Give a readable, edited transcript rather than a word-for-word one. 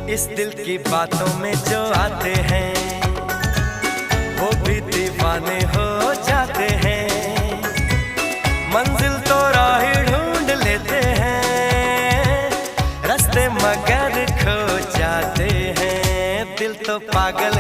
इस दिल की बातों में जो आते हैं वो भी दीवाने हो जाते हैं। मंजिल तो राह ढूंढ लेते हैं, रास्ते मगर खो जाते हैं। दिल तो पागल